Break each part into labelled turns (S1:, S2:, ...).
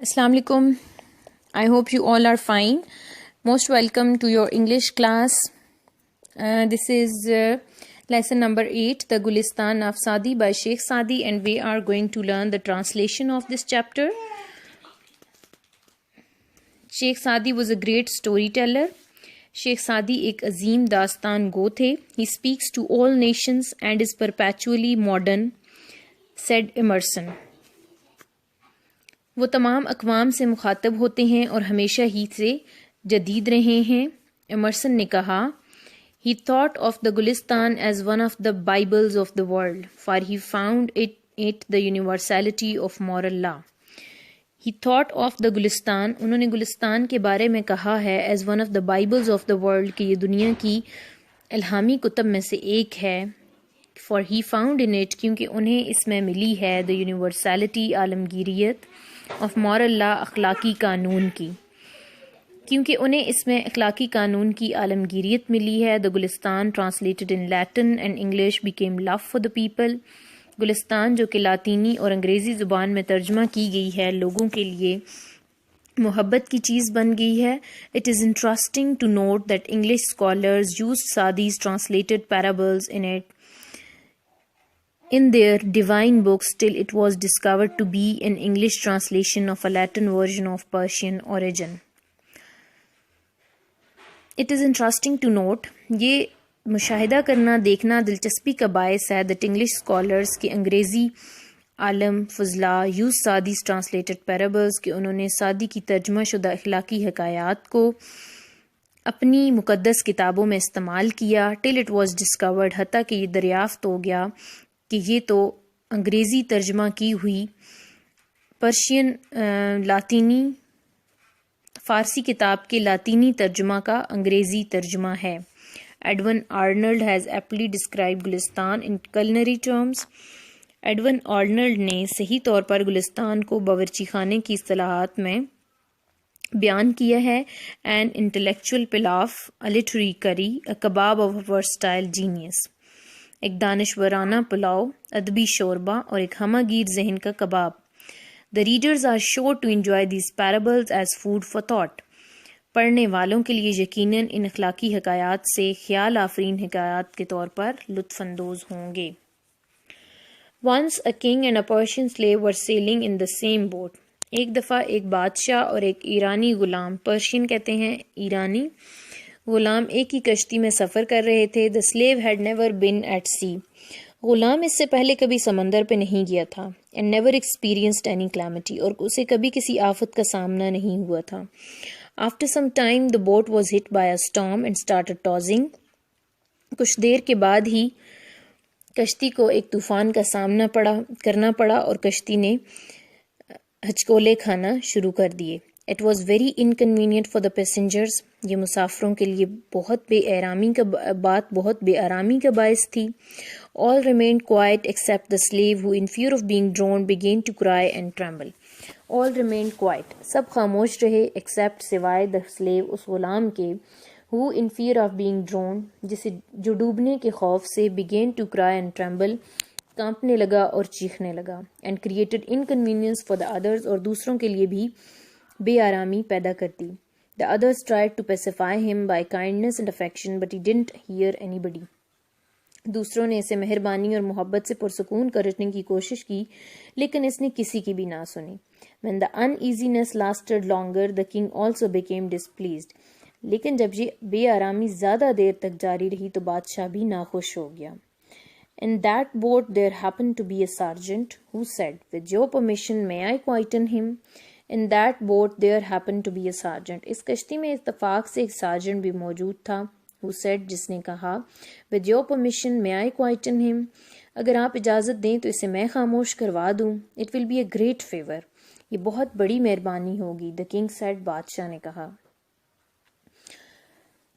S1: Assalamu alaikum. I hope you all are fine. Most welcome to your English class. This is lesson number 8, The Gulistan of Saadi by Sheikh Saadi, and we are going to learn the translation of this chapter. Sheikh Saadi was a great storyteller. Sheikh Saadi ایک عظیم داستان گو تھے. He speaks to all nations and is perpetually modern, said Emerson. وہ تمام اقوام سے مخاطب ہوتے ہیں اور ہمیشہ ہی سے جدید رہے ہیں. ایمرسن نے کہا, He thought of the Gulistan as one of the Bibles of the world, for he found it the universality of moral law. He thought of the Gulistan, انہوں نے گلستان کے بارے میں کہا ہے, as one of the Bibles of the world, کہ یہ دنیا کی الہامی کتب میں سے ایک ہے. For he found in it, کیونکہ انہیں اس میں ملی ہے, the universality, عالمگیریت, of moral law, اخلاقی قانون کی, کیونکہ انہیں اس میں اخلاقی قانون کی عالمگیریت ملی ہے. The Gulistan, translated in Latin and English, became love for the people. گلستان جو کہ لاطینی اور انگریزی زبان میں ترجمہ کی گئی ہے, لوگوں کے لیے محبت کی چیز بن گئی ہے. It is interesting to note that English scholars used Saadi's translated parables in their divine books till it was discovered to be an English translation of a Latin version of Persian origin. It is interesting to note, یہ مشاہدہ کرنا, دیکھنا دلچسپی کا باعث ہے, that English scholars کے انگریزی عالم فضلاء use Saadi's translated parables, کہ انہوں نے سعدی کی ترجمہ شدہ اخلاقی حکایات کو اپنی مقدس کتابوں میں استعمال کیا, till it was discovered, حتیٰ کہ یہ دریافت ہو گیا کہ یہ تو انگریزی ترجمہ کی ہوئی پرشین لاطینی فارسی کتاب کے لاطینی ترجمہ کا انگریزی ترجمہ ہے. Edwin Arnold has aptly described Gulistan in culinary terms. Edwin Arnold نے صحیح طور پر گلستان کو باورچی خانے کی اصطلاحات میں بیان کیا ہے. an intellectual pilaf, a literary curry, a kebab of a versatile genius. ایک دانشورانہ پلاؤ, ادبی شوربہ اور ایک ہمہ گیر ذہن کا کباب. The readers are sure to enjoy these parables as food for thought. پڑھنے والوں کے لیے یقیناً ان اخلاقی حکایات سے خیال آفرین حکایات کے طور پر لطف اندوز ہوں گے. Once a king and a Persian slave were sailing in the same boat. ایک دفعہ ایک بادشاہ اور ایک ایرانی غلام, پرشین کہتے ہیں ایرانی غلام, ایک ہی کشتی میں سفر کر رہے تھے. The slave had never been at sea. Ghulam اس سے پہلے کبھی سمندر پہ نہیں گیا تھا. And never experienced any calamity. اور اسے کبھی کسی آفت کا سامنا نہیں ہوا تھا. After some time the boat was hit by a storm and started tossing. کچھ دیر کے بعد ہی کشتی کو ایک طوفان کا سامنا کرنا پڑا اور کشتی نے ہچکولے کھانا شروع کر دیے. It was very inconvenient for the passengers. یہ مسافروں کے لیے بہت بے آرامی کا باعث تھی. All remained quiet except the slave who in fear of being drowned began to cry and tremble. All remained quiet. سب خاموش رہے except سوائے the slave, اس غلام کے, who in fear of being drowned, جو ڈوبنے کے خوف سے, began to cry and tremble, کانپنے لگا اور چیخنے لگا, and created inconvenience for the others, اور دوسروں کے لیے بھی بے آرامی پیدا کرتی. The others tried to pacify him by kindness and affection, but he didn't hear anybody. دوسروں نے اسے مہربانی اور محبت سے پرسکون کرنے کی کوشش کی, لیکن اس نے کسی کی بھی نہ سنی. When the uneasiness lasted longer, the king also became displeased. لیکن جب یہ بے آرامی زیادہ دیر تک جاری رہی تو بادشاہ بھی ناخوش ہو گیا. In that boat there happened to be a sergeant who said, With your permission may I quieten him? In that boat there happened to be a sergeant. اس کشتی میں اتفاق سے ایک سارجنٹ بھی موجود تھا. Who said, جس نے کہا, With your permission may I quieten him? اگر آپ اجازت دیں تو اسے میں خاموش کروا دوں. It will be a great favor. یہ بہت بڑی مہربانی ہوگی. The king said, بادشاہ نے کہا.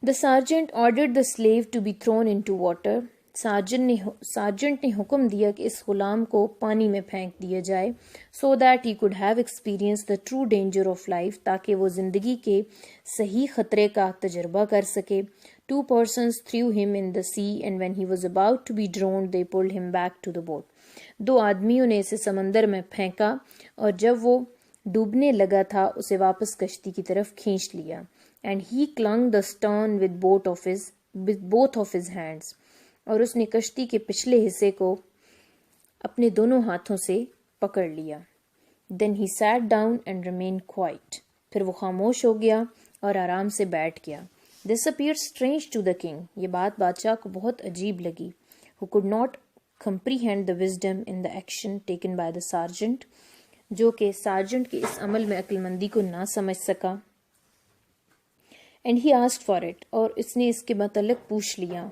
S1: The sergeant ordered the slave to be thrown into water. Sergeant نے حکم دیا کہ اس غلام کو پانی میں پھینک دیا جائے, so that he could have experienced the true danger of life, تاکہ وہ زندگی کے صحیح خطرے کا تجربہ کر سکے. 2 persons threw him in the sea, and when he was about to be drowned, they pulled him back to the boat. 2 آدمیوں نے اسے سمندر میں پھینکا, اور جب وہ ڈوبنے لگا تھا اسے واپس کشتی کی طرف کھینچ لیا. And he clung the stern with both of his hands, اور اس نے کشتی کے پچھلے حصے کو اپنے دونوں ہاتھوں سے پکڑ لیا. Then he sat down and remain quiet, پھر وہ خاموش ہو گیا اور آرام سے بیٹھ گیا. This appear strange to the king, یہ بات بادشاہ کو بہت عجیب لگی. who could not comprehend the wisdom in the action taken by the sergeant، جو کہ سارجنٹ کے اس عمل میں عقل مندی کو نہ سمجھ سکا. and he asked for it، اور اس نے اس کے متعلق پوچھ لیا.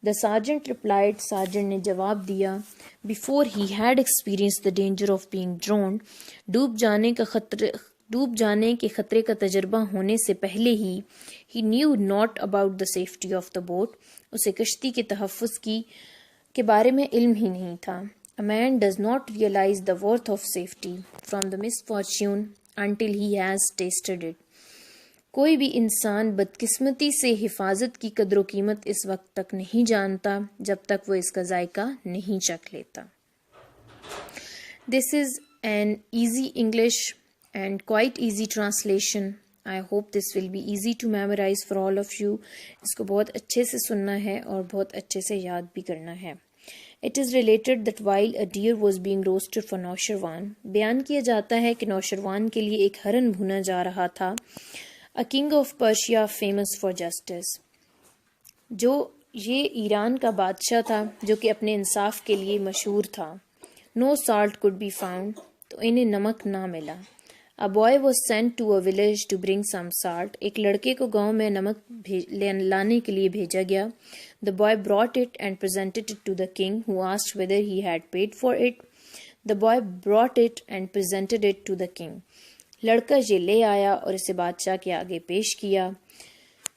S1: the sergeant replied، سارجنٹ نے جواب دیا. before he had experienced the danger of being drowned، ڈوب جانے کے خطرے کا تجربہ ہونے سے پہلے ہی he knew not about the safety of the boat، اسے کشتی کے تحفظ کے بارے میں علم ہی نہیں تھا. A man does not realize the worth of safety from the misfortune until he has tasted it، کوئی بھی انسان بدقسمتی سے حفاظت کی قدر و قیمت اس وقت تک نہیں جانتا جب تک وہ اس کا ذائقہ نہیں چکھ لیتا. This is an easy English and quite easy translation. I hope this will be easy to memorize for all of you. اس کو بہت اچھے سے سننا ہے اور بہت اچھے سے یاد بھی کرنا ہے. It is related that while a deer was being roasted for Naushirwan، بیان کیا جاتا ہے کہ نوشروان کے لیے ایک ہرن بھونا جا رہا تھا. A king of Persia famous for justice، جو یہ ایران کا بادشاہ تھا جو کہ اپنے انصاف کے لیے مشہور تھا. No salt could be found، تو انہیں نمک نہ ملا. A boy was sent to a village to bring some salt، ایک لڑکے کو گاؤں میں نمک لانے کے لیے بھیجا گیا. The boy brought it and presented it to the king, who asked whether he had paid for it. The boy brought it and presented it to the king، لڑکا یہ لے آیا اور اسے بادشاہ کے آگے پیش کیا.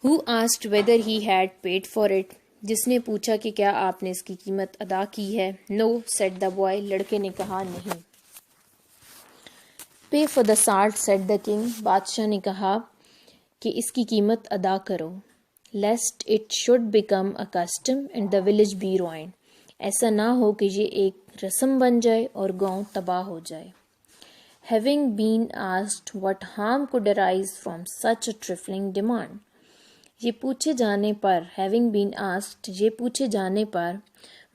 S1: Who asked whether he had paid for it، جس نے پوچھا کہ کیا آپ نے اس کی قیمت ادا کی ہے. No said the boy، لڑکے نے کہا نہیں. Pay for the salt said the king، بادشاہ نے کہا کہ اس کی قیمت ادا کرو. Lest it should become a custom and the village be ruined، ایسا نہ ہو کہ یہ ایک رسم بن جائے اور گاؤں تباہ ہو جائے. Having been asked what harm could arise from such a trifling demand، یہ پوچھے جانے پر having been asked، یہ پوچھے جانے پر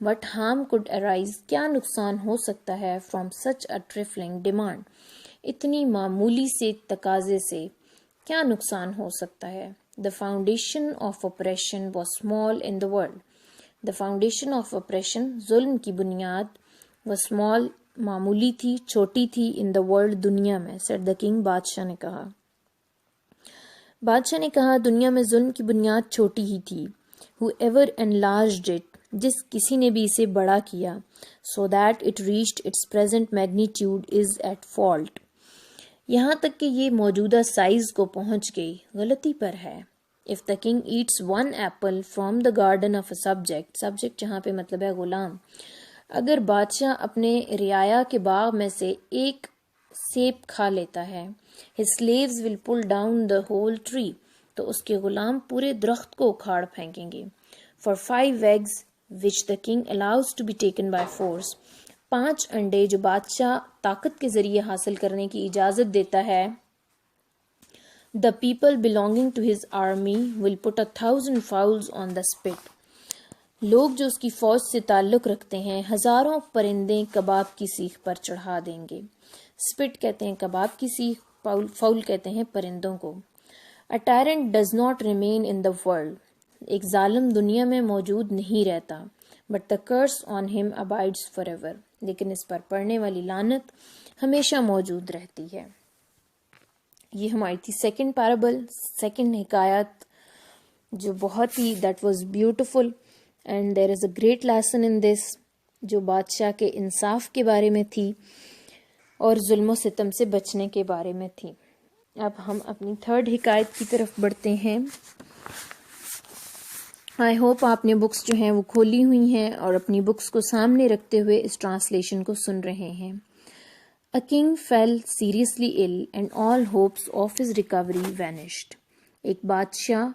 S1: what harm could arise، کیا نقصان ہو سکتا ہے from such a trifling demand، اتنی معمولی سے تقاضے سے کیا نقصان ہو سکتا ہے. The foundation of oppression was small in the world، the foundation of oppression، ظلم کی بنیاد was small، معمولی تھی، چھوٹی تھی، in the world، دنیا میں. said the king، بادشاہ نے کہا. بادشاہ نے کہا دنیا میں ظلم کی بنیاد چھوٹی ہی تھی. whoever enlarged it، جس کسی نے بھی اسے بڑا کیا. so that it reached its present magnitude is at fault، یہاں تک کہ یہ موجودہ سائز کو پہنچ گئی، غلطی پر ہے. if the king eats one apple from the garden of a subject جہاں پہ مطلب ہے غلام، اگر بادشاہ اپنے رعایا کے باغ میں سے ایک سیب کھا لیتا ہے. his slaves will pull down the whole tree، تو اس کے غلام پورے درخت کو اکھاڑ پھینکیں گے. for 5 eggs which the king allows to be taken by force، 5 انڈے جو بادشاہ طاقت کے ذریعے حاصل کرنے کی اجازت دیتا ہے. the people belonging to his army will put 1,000 fowls on the spit، لوگ جو اس کی فوج سے تعلق رکھتے ہیں 1000 پرندے کباب کی سیخ پر چڑھا دیں گے. اسپٹ کہتے ہیں کباب کی سیخ، فاؤل کہتے ہیں پرندوں کو. A tyrant does not remain in the world، ایک ظالم دنیا میں موجود نہیں رہتا. But the curse on him abides forever، لیکن اس پر پڑنے والی لعنت ہمیشہ موجود رہتی ہے. یہ ہماری تھی سیکنڈ پیرابل، سیکنڈ حکایت، جو بہت ہی that was beautiful and there is a great lesson in this, جو بادشاہ کے انصاف کے بارے میں تھی اور ظلم و ستم سے بچنے کے بارے میں تھی. اب ہم اپنی تھرڈ حکایت کی طرف بڑھتے ہیں. آئی ہوپ آپ نے بکس جو ہیں وہ کھولی ہوئی ہیں اور اپنی بکس کو سامنے رکھتے ہوئے اس ٹرانسلیشن کو سن رہے ہیں. A king fell seriously ill and all hopes of his recovery vanished، ایک بادشاہ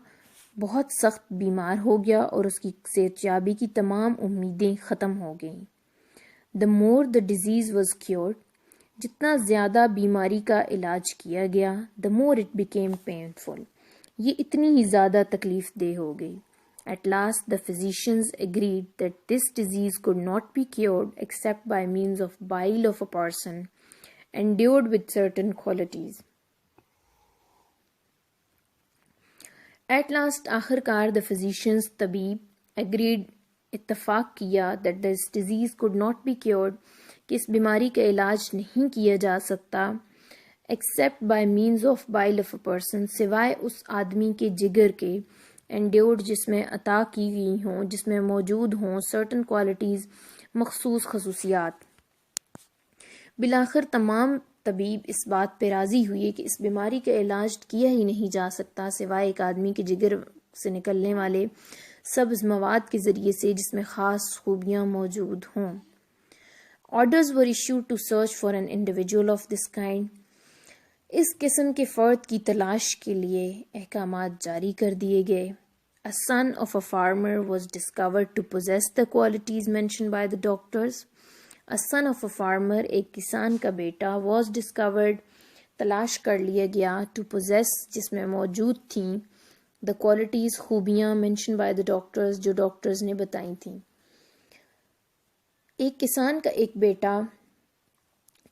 S1: بہت سخت بیمار ہو گیا اور اس کی صحت یابی کی تمام امیدیں ختم ہو گئیں. The more the disease was cured، جتنا زیادہ بیماری کا علاج کیا گیا the more it became painful. یہ اتنی ہی زیادہ تکلیف دہ ہو گئی. At last the physicians agreed that this disease could not be cured except by means of bile of a person endued with certain qualities. At last آخر کار the physicians طبیب agreed اتفاق کیا that this disease could not be cured کہ اس بیماری کا علاج نہیں کیا جا سکتا except by means of bile of a person سوائے اس آدمی کے جگر کے endured جس میں عطا کی گئی ہوں جس میں موجود ہوں certain qualities مخصوص خصوصیات. بالآخر تمام طبیب اس بات پہ راضی ہوئے کہ اس بیماری کا علاج کیا ہی نہیں جا سکتا سوائے ایک آدمی کے جگر سے نکلنے والے سبز مواد کے ذریعے سے جس میں خاص خوبیاں موجود ہوں. Orders were issued to search for an individual of this kind. اس قسم کے فرد کی تلاش کے لیے احکامات جاری کر دیے گئے. A son of a farmer was discovered to possess the qualities mentioned by the doctors. A son of a farmer ایک کسان کا بیٹا was discovered تلاش کر لیا گیا to possess جس میں موجود تھیں the qualities خوبیاں mentioned by the doctors جو ڈاکٹرز نے بتائی تھیں. ایک کسان کا ایک بیٹا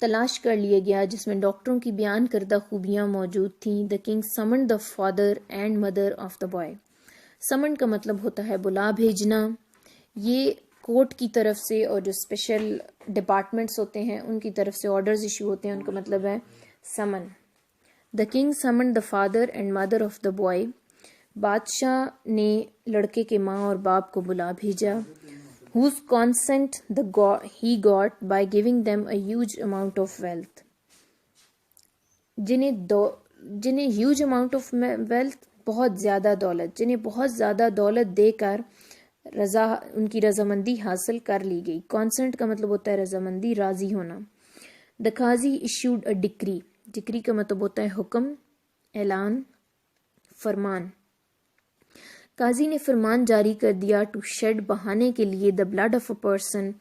S1: تلاش کر لیا گیا جس میں ڈاکٹروں کی بیان کردہ خوبیاں موجود تھیں. The king summoned the father and mother of the boy. سمن کا مطلب ہوتا ہے بلا بھیجنا. یہ کورٹ کی طرف سے اور جو اسپیشل ڈپارٹمنٹس ہوتے ہیں ان کی طرف سے آرڈرز ایشو ہوتے ہیں ان کا مطلب ہے سمن. The king summoned the father and mother of the boy. بادشاہ نے لڑکے کے ماں اور باپ کو بلا بھیجا. Whose consent he got by giving them a huge amount of wealth. جنہیں huge amount of wealth بہت زیادہ دولت جنہیں بہت زیادہ دولت دے کر ان کی رضامندی حاصل کر لی گئی. کانسنٹ کا مطلب ہوتا ہے رضامندی راضی ہونا. The Qazi issued a decree. ڈکری کا مطلب ہوتا ہے حکم اعلان فرمان. قاضی نے فرمان جاری کر دیا ٹو شیڈ بہانے کے لیے the blood of a person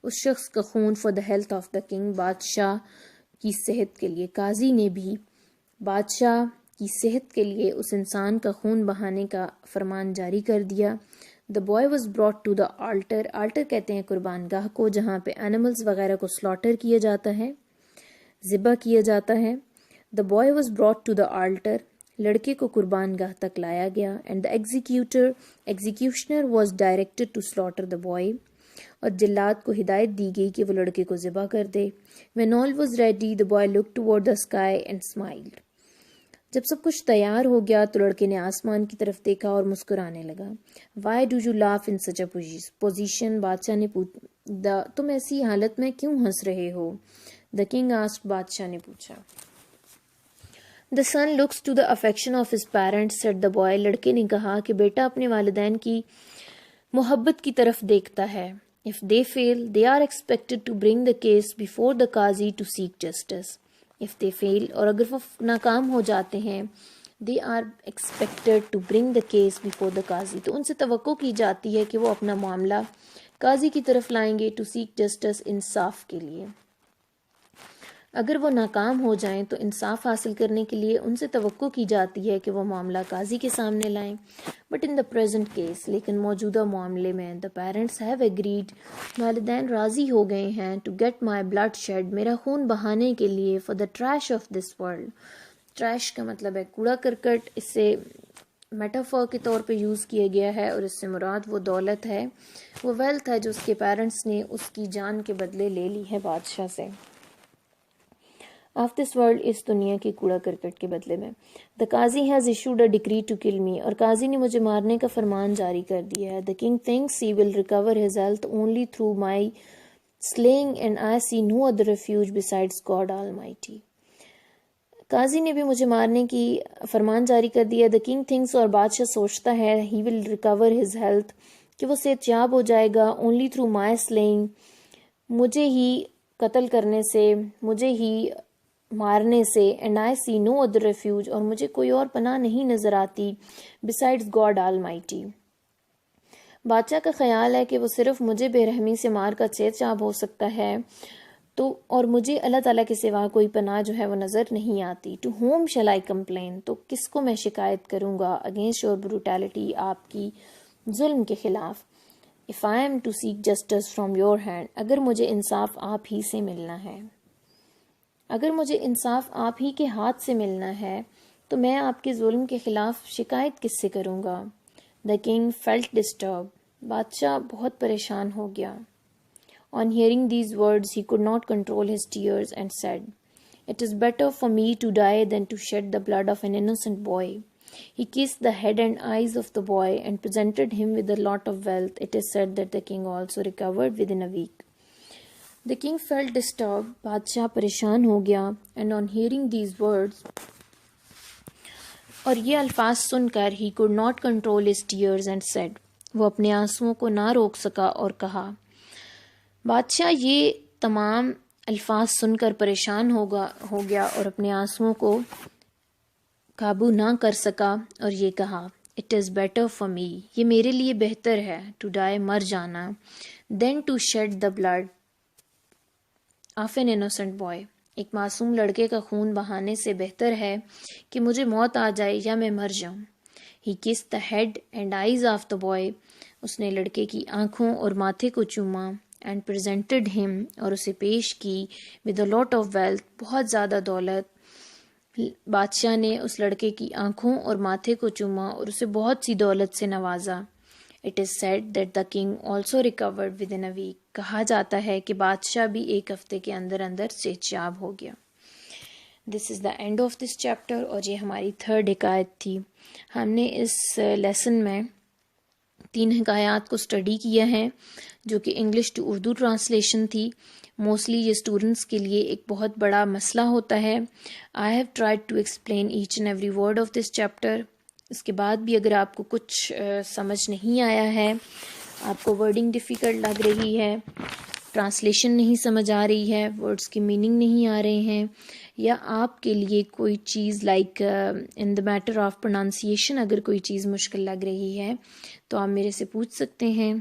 S1: اس شخص کا خون for the health of the king بادشاہ کی صحت کے لیے. قاضی نے بھی بادشاہ کی صحت کے لیے اس انسان کا خون بہانے کا فرمان جاری کر دیا. The boy was brought to the altar. altar کہتے ہیں قربان گاہ کو جہاں پہ animals وغیرہ کو slaughter کیا جاتا ہے ذبح کیا جاتا ہے. The boy was brought to the altar. لڑکے کو قربان گاہ تک لایا گیا. And the executioner was directed to slaughter the boy. اور جلاد کو ہدایت دی گئی کہ وہ لڑکے کو ذبح کر دے. When all was ready, the boy looked toward the sky and smiled. جب سب کچھ تیار ہو گیا تو لڑکے نے آسمان کی طرف دیکھا اور مسکرانے لگا. Why do you laugh in such a position? بادشاہ نے پوچھا تم ایسی حالت میں کیوں ہنس رہے ہو؟ The king asked. بادشاہ نے پوچھا. The son looks to the affection of his parents, said the boy. لڑکے نے کہا کہ بیٹا اپنے والدین کی محبت کی طرف دیکھتا ہے. If they fail, they are expected to bring the case before the qazi to seek justice. If they fail, اور اگر وہ ناکام ہو جاتے ہیں, they are expected to bring the case before the qazi. تو ان سے توقع کی جاتی ہے کہ وہ اپنا معاملہ قاضی کی طرف لائیں گے to seek justice انصاف کے لیے. اگر وہ ناکام ہو جائیں تو انصاف حاصل کرنے کے لیے ان سے توقع کی جاتی ہے کہ وہ معاملہ قاضی کے سامنے لائیں. But in the present case لیکن موجودہ معاملے میں دا پیرنٹس ہیو ایگریڈ والدین راضی ہو گئے ہیں to get my blood shed میرا خون بہانے کے لیے for the trash of this world. Trash کا مطلب ہے کوڑا کرکٹ. اس سے میٹافور کے طور پہ یوز کیا گیا ہے اور اس سے مراد وہ دولت ہے وہ ویلتھ ہے جو اس کے پیرنٹس نے اس کی جان کے بدلے لے لی ہے بادشاہ سے. آف دس ورلڈ اس دنیا کی کوڑا کرکٹ کے بدلے میں. The qazi has issued a decree to kill me اور قاضی نے مجھے مارنے کا فرمان جاری کر دیا ہے. The king thinks he will recover his health only through my slaying and I see no other refuge besides God Almighty. قاضی نے بھی مجھے مارنے کی فرمان جاری کر دیا. دا کنگ تھنکس اور بادشاہ سوچتا ہے ہی ول ریکور ہز ہیلتھ کہ وہ صحت یاب ہو جائے گا اونلی تھرو مائی سلیئنگ مجھے ہی قتل کرنے سے مجھے ہی مارنے سے and I see no other refuge اور مجھے کوئی اور پناہ نہیں نظر آتی بسائڈز گاڈ آل مائٹی. بادشاہ کا خیال ہے کہ وہ صرف مجھے بے رحمی سے مار کر صحت یاب ہو سکتا ہے تو اور مجھے اللہ تعالیٰ کے سوا کوئی پناہ جو ہے وہ نظر نہیں آتی. To whom shall I complain, تو کس کو میں شکایت کروں گا اگینسٹ یور بروٹیلٹی, آپ کی ظلم کے خلاف. If I am to seek justice from your hand, اگر مجھے انصاف آپ ہی سے ملنا ہے, اگر مجھے انصاف آپ ہی کے ہاتھ سے ملنا ہے تو میں آپ کے ظلم کے خلاف شکایت کس سے کروں گا. دا کنگ فیلٹ ڈسٹرب, بادشاہ بہت پریشان ہو گیا. On hearing these words, he could not control his tears and said, "It is better for me to die than to shed the blood of an innocent boy." He kissed the head and eyes of the boy and presented him with a lot of wealth. It is said that the king also recovered within a week. The king felt disturbed. بادشاہ پریشان ہو گیا. And on hearing these words, اور یہ الفاظ سن کر, he could not control his tears and said, وہ اپنے آنسوؤں کو نہ روک سکا اور کہا. بادشاہ یہ تمام الفاظ سن کر پریشان ہو گیا اور اپنے آنسوؤں کو قابو نہ کر سکا اور یہ کہا, it is better for me, یہ میرے لیے بہتر ہے, ٹو ڈائی, مر جانا, then to shed the blood of an innocent boy, ایک معصوم لڑکے کا خون بہانے سے بہتر ہے کہ مجھے موت آ جائے یا میں مر جاؤں. He kiss the head and eyes of the boy, اس نے لڑکے کی آنکھوں اور ماتھے کو چوما. اینڈ پریزنٹڈ ہم, اور اسے پیش کی, with a lot of wealth, بہت زیادہ دولت. بادشاہ نے اس لڑکے کی آنکھوں اور ماتھے کو چوما اور اسے بہت سی دولت سے نوازا. It is said that the king also recovered within a week, کہا جاتا ہے کہ بادشاہ بھی ایک ہفتے کے اندر اندر صحت یاب ہو گیا. This is the end of this chapter, اور یہ ہماری 3rd حکایت تھی. ہم نے اس لیسن میں 3 حکایات کو اسٹڈی کیا ہے جو کہ انگلش ٹو اردو ٹرانسلیشن تھی. موسٹلی یہ اسٹوڈنٹس کے لیے ایک بہت بڑا مسئلہ ہوتا ہے. I have tried to explain each and every word of this chapter. اس کے بعد بھی اگر آپ کو کچھ سمجھ نہیں آیا ہے, آپ کو ورڈنگ ڈیفیکلٹ لگ رہی ہے, ٹرانسلیشن نہیں سمجھ آ رہی ہے, ورڈس کی میننگ نہیں آ رہے ہیں, یا آپ کے لیے کوئی چیز like in the matter of pronunciation اگر کوئی چیز مشکل لگ رہی ہے تو آپ میرے سے پوچھ سکتے ہیں.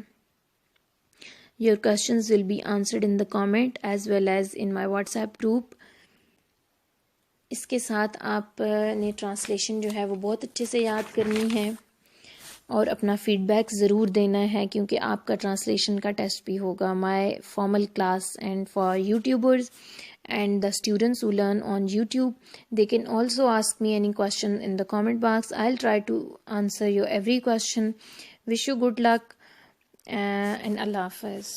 S1: Your questions will be answered in the comment as well as in my WhatsApp group. اس کے ساتھ آپ نے ٹرانسلیشن جو ہے وہ بہت اچھے سے یاد کرنی ہے اور اپنا فیڈ بیک ضرور دینا ہے, کیونکہ آپ کا ٹرانسلیشن کا ٹیسٹ بھی ہوگا. My formal class and for YouTubers and the students who learn on YouTube, they can also ask me any question in the comment box. I'll try to answer your every question. Wish you good luck and Allah Hafiz.